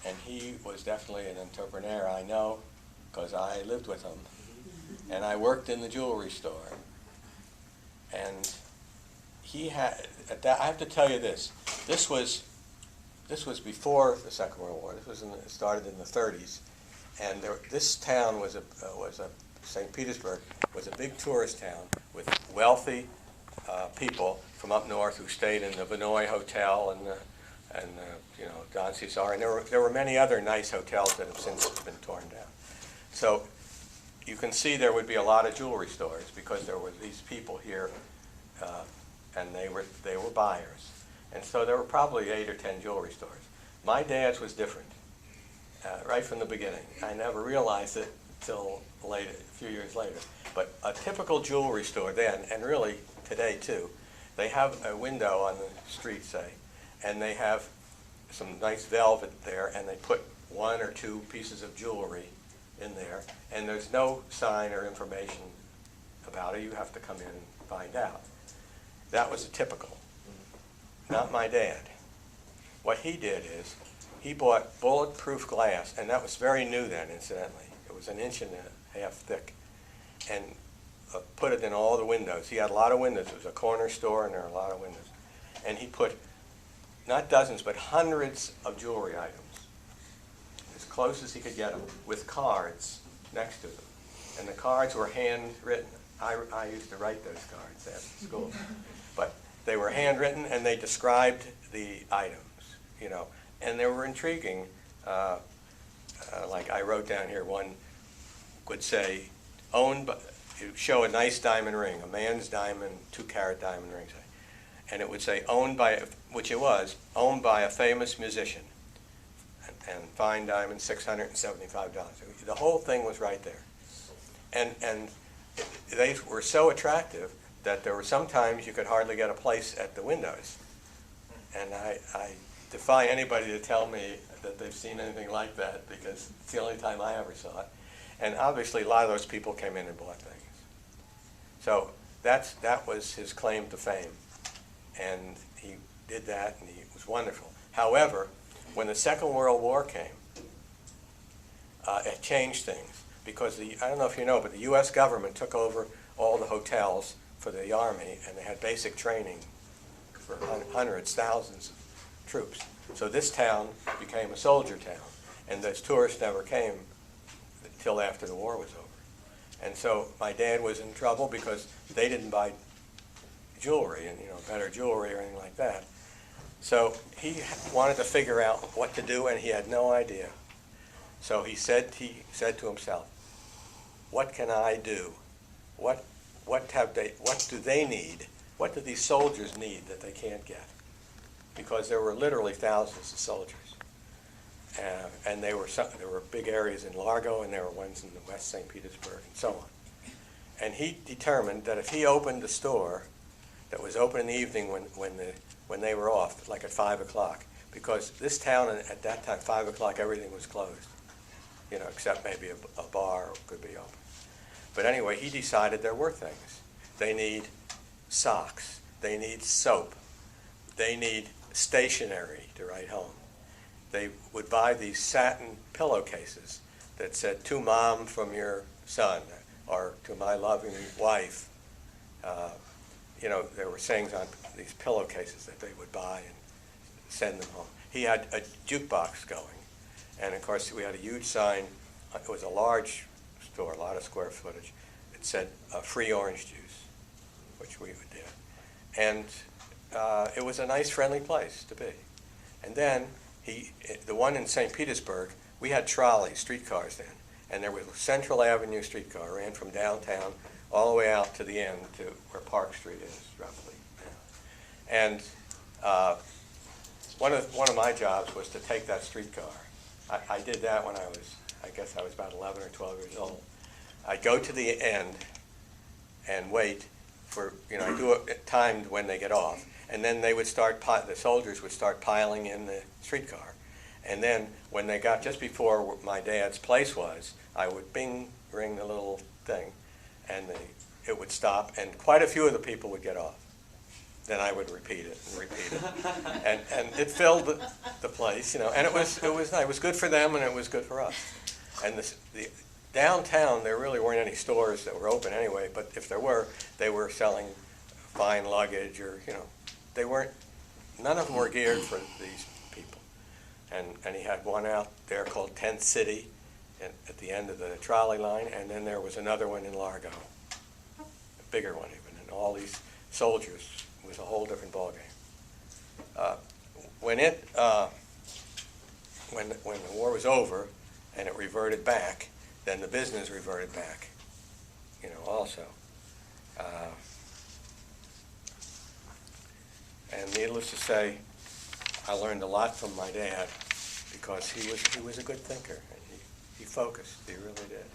and he was definitely an entrepreneur. I know because I lived with him, and I worked in the jewelry store. And he had, I have to tell you this. This was before the Second World War. This was it started in the 30s, and this town was St. Petersburg was a big tourist town with wealthy people from up north who stayed in the Vinoy Hotel and Don Cesar, and there were many other nice hotels that have since been torn down. So you can see there would be a lot of jewelry stores because there were these people here, and they were buyers, and so there were probably 8 or 10 jewelry stores. My dad's was different, right from the beginning. I never realized it till later, a few years later. But a typical jewelry store then, and really today too, they have a window on the street, say, and they have some nice velvet there, and they put 1 or 2 pieces of jewelry in there, and there's no sign or information about it. You have to come in and find out. That was a typical. Not my dad. What he did is he bought bulletproof glass, and that was very new then, incidentally. It was 1.5 inches thick, and put it in all the windows. He had a lot of windows. It was a corner store, and there were a lot of windows. And he put not dozens, but hundreds of jewelry items, as close as he could get them, with cards next to them. And the cards were handwritten. I used to write those cards after school. But they were handwritten, and they described the items, and they were intriguing. Like I wrote down here, one would say, owned by, you show a nice diamond ring, a man's diamond, 2-carat diamond ring, say. And it would say, owned by, which it was, owned by a famous musician, and fine diamond, $675. The whole thing was right there. And they were so attractive that there were sometimes you could hardly get a place at the windows. And I defy anybody to tell me that they've seen anything like that, because it's the only time I ever saw it. And obviously a lot of those people came in and bought things. So that was his claim to fame. And he did that, and it was wonderful. However, when the Second World War came, it changed things, because I don't know if you know, but the U.S. government took over all the hotels for the Army, and they had basic training for hundreds, thousands of troops. So this town became a soldier town, and those tourists never came until after the war was over. And so my dad was in trouble because they didn't buy jewelry, and better jewelry or anything like that. So he wanted to figure out what to do, and he had no idea. So he said to himself, "What can I do? What do they need? What do these soldiers need that they can't get?" Because there were literally thousands of soldiers, and there were big areas in Largo, and there were ones in the West St. Petersburg, and so on. And he determined that if he opened a store that was open in the evening when they were off, like at 5 o'clock, because this town at that time, 5 o'clock, everything was closed, except maybe a bar could be open. But anyway, he decided there were things. They need socks. They need soap. They need stationery to write home. They would buy these satin pillowcases that said, "To Mom from your son," or "To my loving wife." There were sayings on these pillowcases that they would buy and send them home. He had a jukebox going, and of course we had a huge sign. It was a large store, a lot of square footage. It said free orange juice, which we did. And it was a nice, friendly place to be. And then the one in St. Petersburg, we had trolleys, streetcars then, and there was a Central Avenue streetcar, ran from downtown all the way out to the end to where Park Street is, roughly. And one of my jobs was to take that streetcar. I did that when I guess I was about 11 or 12 years old. I'd go to the end and wait for, I do it timed when they get off. And then they would the soldiers would start piling in the streetcar. And then when they got just before my dad's place was, I would ring the little thing, and it would stop, and quite a few of the people would get off. then I would repeat it and repeat it. And it filled the place, you know, and it was nice. It was good for them and it was good for us. And the downtown, there really weren't any stores that were open anyway, but if there were, they were selling fine luggage or, you know, they weren't, none of them were geared for these people. And he had one out there called Tent City at the end of the trolley line, and then there was another one in Largo, a bigger one even, and all these soldiers. It was a whole different ballgame. When the war was over and it reverted back, then the business reverted back, you know, also. And needless to say, I learned a lot from my dad because he was a good thinker and he focused, he really did.